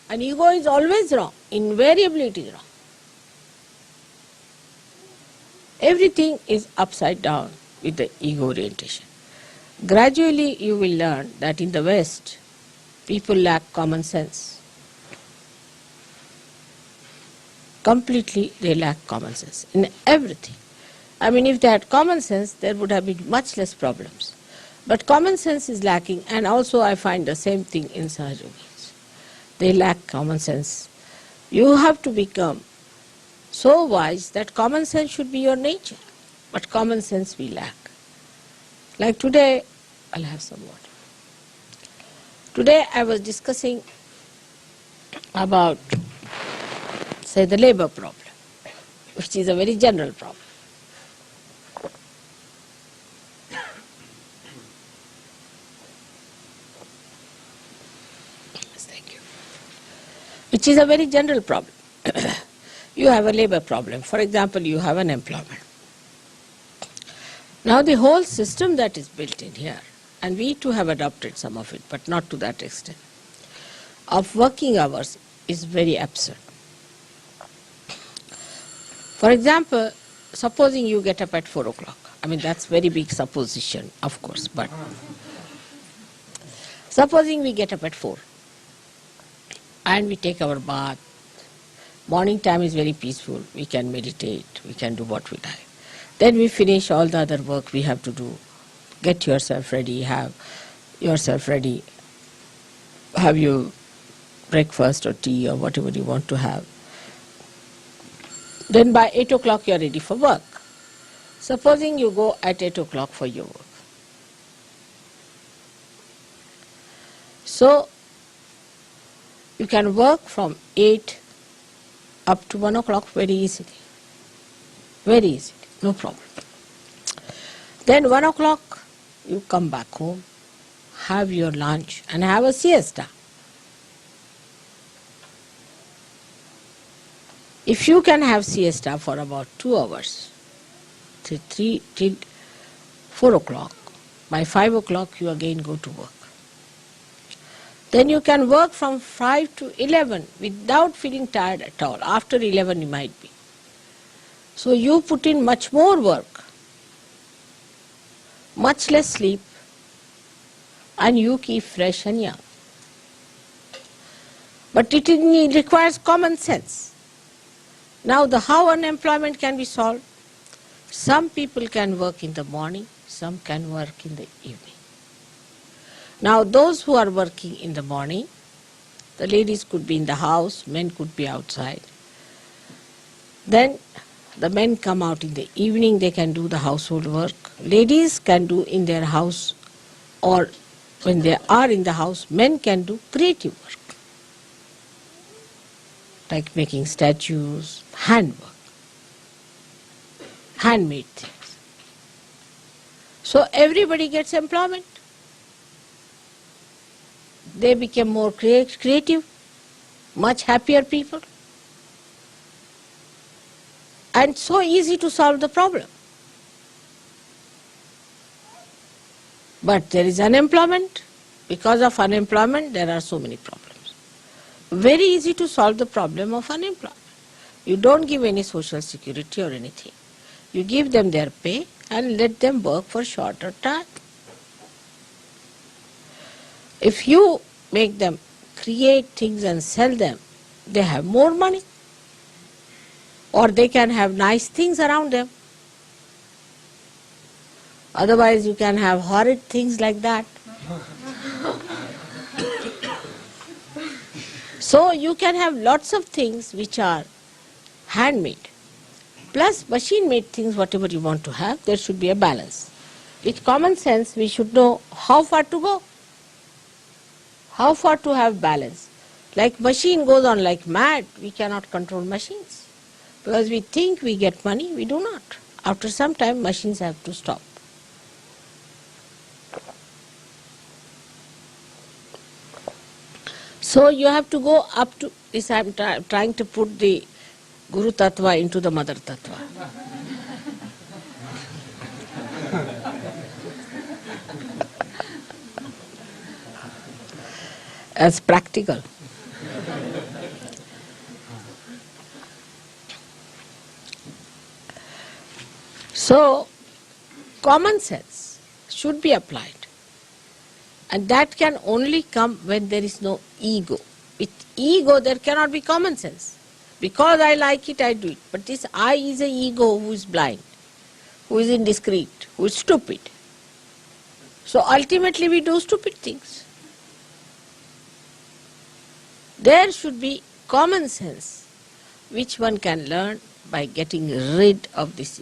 And ego is always wrong. Invariably it is wrong. Everything is upside down with the ego orientation. Gradually you will learn that in the West, people lack common sense. Completely they lack common sense in everything. I mean, if they had common sense, there would have been much less problems. But common sense is lacking, and also I find the same thing in Sahaj Yogis. They lack common sense. You have to become so wise that common sense should be your nature, but common sense we lack. Like today, I'll have some water. Today I was discussing about, say, the labor problem, which is a very general problem. Yes, thank you. Which is a very general problem. You have a labor problem. For example, you have an employment. Now the whole system that is built in here, and we too have adopted some of it, but not to that extent, of working hours is very absurd. For example, supposing you get up at 4 o'clock. I mean, that's very big supposition, of course, but supposing we get up at 4 and we take our bath. Morning time is very peaceful. We can meditate, we can do what we like. Then we finish all the other work we have to do. Get yourself ready, have yourself ready, have your breakfast or tea or whatever you want to have. Then by 8 o'clock you are ready for work. Supposing you go at 8 o'clock for your work. So you can work from 8 up to 1 o'clock very easily. Very easily, no problem. Then 1 o'clock you come back home, have your lunch and have a siesta. If you can have siesta for about 2 hours, till 4 o'clock, by 5 o'clock you again go to work. Then you can work from 5 to 11 without feeling tired at all. After 11 you might be. So you put in much more work, much less sleep, and you keep fresh and young. But it requires common sense. Now how unemployment can be solved? Some people can work in the morning, some can work in the evening. Now those who are working in the morning, the ladies could be in the house, men could be outside. Then the men come out in the evening, they can do the household work. Ladies can do in their house, or when they are in the house, men can do creative work, like making statues, handwork, handmade things. So everybody gets employment. They become more creative, much happier people. And so easy to solve the problem. But there is unemployment. Because of unemployment, there are so many problems. Very easy to solve the problem of unemployment. You don't give any social security or anything. You give them their pay and let them work for shorter time. If you make them create things and sell them, they have more money. Or they can have nice things around them. Otherwise you can have horrid things like that. So you can have lots of things which are handmade. Plus machine-made things, whatever you want to have, there should be a balance. With common sense, we should know how far to go. How far to have balance. Like machine goes on like mad, we cannot control machines. Because we think we get money, we do not. After some time, machines have to stop. So you have to go up to this. I am trying to put the Guru Tattva into the Mother Tattva. As practical. So, common sense should be applied. And that can only come when there is no ego. With ego, there cannot be common sense. Because I like it, I do it. But this I is an ego who is blind, who is indiscreet, who is stupid. So ultimately we do stupid things. There should be common sense, which one can learn by getting rid of this